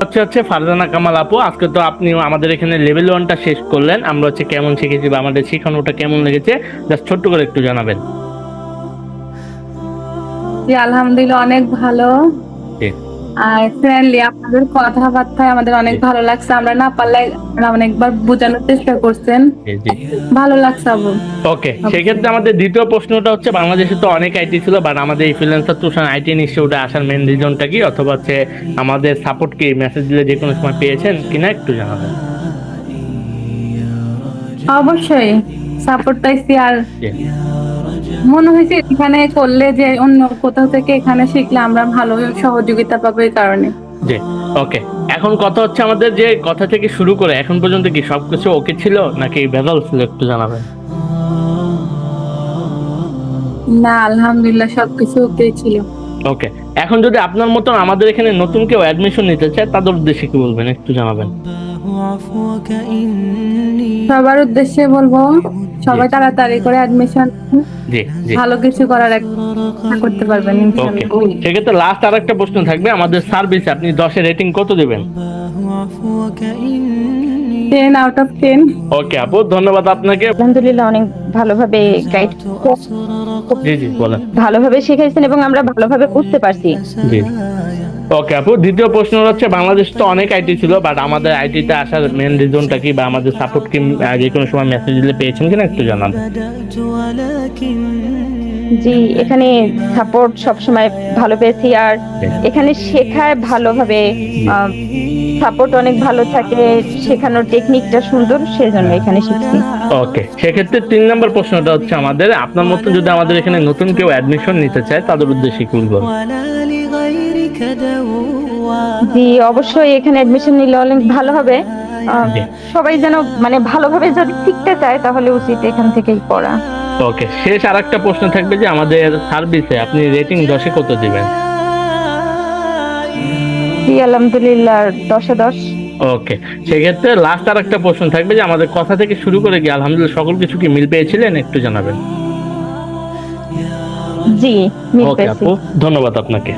হচ্ছে ফারজানা কামাল আপু, আজকে তো আপনি আমাদের এখানে লেভেল 1টা শেষ করলেন। আমরা হচ্ছে কেমন শিখেছি বা আমাদের শেখানোটা কেমন লেগেছে জাস্ট ছোট্ট করে একটু জানাবেন। জি, আলহামদুলিল্লাহ অনেক ভালো। জি আর ফ্রেন্ডলি, আপনাদের কথাবার্তায় আমাদের অনেক জি ভালো লাগছে। আমরা না পারলে আপনারা অনেকবার বোঝানোর চেষ্টা করছেন, জি জি। ভালো লাগছে আপু। ওকে, সেক্ষেত্রে আমাদের দ্বিতীয় প্রশ্নটা হচ্ছে, বাংলাদেশে তো অনেক আইটি ছিল, বাট আমাদের এই ফ্রিল্যান্সার তুষার আইটি ইনস্টিটিউটে আসার মেন রিজনটা কি, অথবা হচ্ছে আমাদের সাপোর্ট কি মেসেজ দিলে যে কোনো সময় পেয়েছেন কিনা একটু জানাবেন। অবশ্যই সাপোর্ট পাইছি। আর জি মনে হয়েছে এখানে করলে যে অন্য কোথাও থেকে এখানে শিখলে আমরা ভালো সহযোগিতা পাবো এই কারণে। জি। ওকে, এখন কথা হচ্ছে আমাদের যে কথা থেকে শুরু করে এখন পর্যন্ত কি সবকিছু ওকে ছিল নাকি ভেজাল ছিল একটু জানাবেন। না, আলহামদুলিল্লাহ সবকিছু ওকে ছিল। ওকে, এখন যদি আপনার মতন আমাদের এখানে নতুন কেউ অ্যাডমিশন নিতে চায় তাদের উদ্দেশ্যে কি বলবেন একটু জানাবেন। সবার উদ্দেশ্যে বলবো, জি সবাই তাড়াতাড়ি করে অ্যাডমিশন, জি জি। ভালো কিছু করার করতে পারবেন ওকে, ইনশাআল্লাহ। সেক্ষেত্রে লাস্ট আর একটা প্রশ্ন থাকবে, আমাদের সার্ভিসে আপনি 10-এ রেটিং কত দেবেন। 10 out of 10। ওকে আপু, ধন্যবাদ আপনাকে। আলহামদুলিল্লাহ অনেক ভালোভাবে গাইড জি জি বলেন। ভালোভাবে শিখাইছেন এবং আমরা ভালোভাবে বুঝতে পারছি। জি। ওকে আপু, দ্বিতীয় প্রশ্ন হচ্ছে, বাংলাদেশ তো অনেক আইটি ছিল, বাট আমাদের আইটিতে আসার মেন রিজনটা কি, বা আমাদের সাপোর্ট কি যে কোনো সময় মেসেজ দিলে পেয়েছেন কিনা একটু জানান। জি, এখানে সাপোর্ট সবসময় ভালো পেয়েছি। আর এখানে শেখায় ভালোভাবে, সাপোর্ট অনেক ভালো থাকে, শেখানোর টেকনিকটা সুন্দর, সেজন্য এখানে শিখছি। ওকে, সেক্ষেত্রে 3 নম্বর প্রশ্নটা হচ্ছে, আমাদের আপনার মতো যদি আমাদের এখানে নতুন কেউ অ্যাডমিশন নিতে চায় তাদের উদ্দেশ্যে কি বলবেন। জি, অবশ্যই এখানে অ্যাডমিশন নিলে অনেক ভালো হবে। জি। সবাই যেন মানে ভালোভাবে যদি শিখতে চায় তাহলে উচিত এখান থেকেই পড়া। ওকে, শেষ আর একটা প্রশ্ন থাকবে যে আমাদের সার্ভিসে আপনি রেটিং 10-এ কত দিবেন। জি, আলহামদুলিল্লাহ 10-এ 10। ওকে, সেক্ষেত্রে লাস্ট আর একটা প্রশ্ন থাকবে যে আমাদের কথা থেকে শুরু করে গিয়ে আলহামদুলিল্লাহ সকল কিছু কি মিল পেয়েছিলেন একটু জানাবেন। জি, মিল ওকে পেয়েছি। আপু, ধন্যবাদ আপনাকে।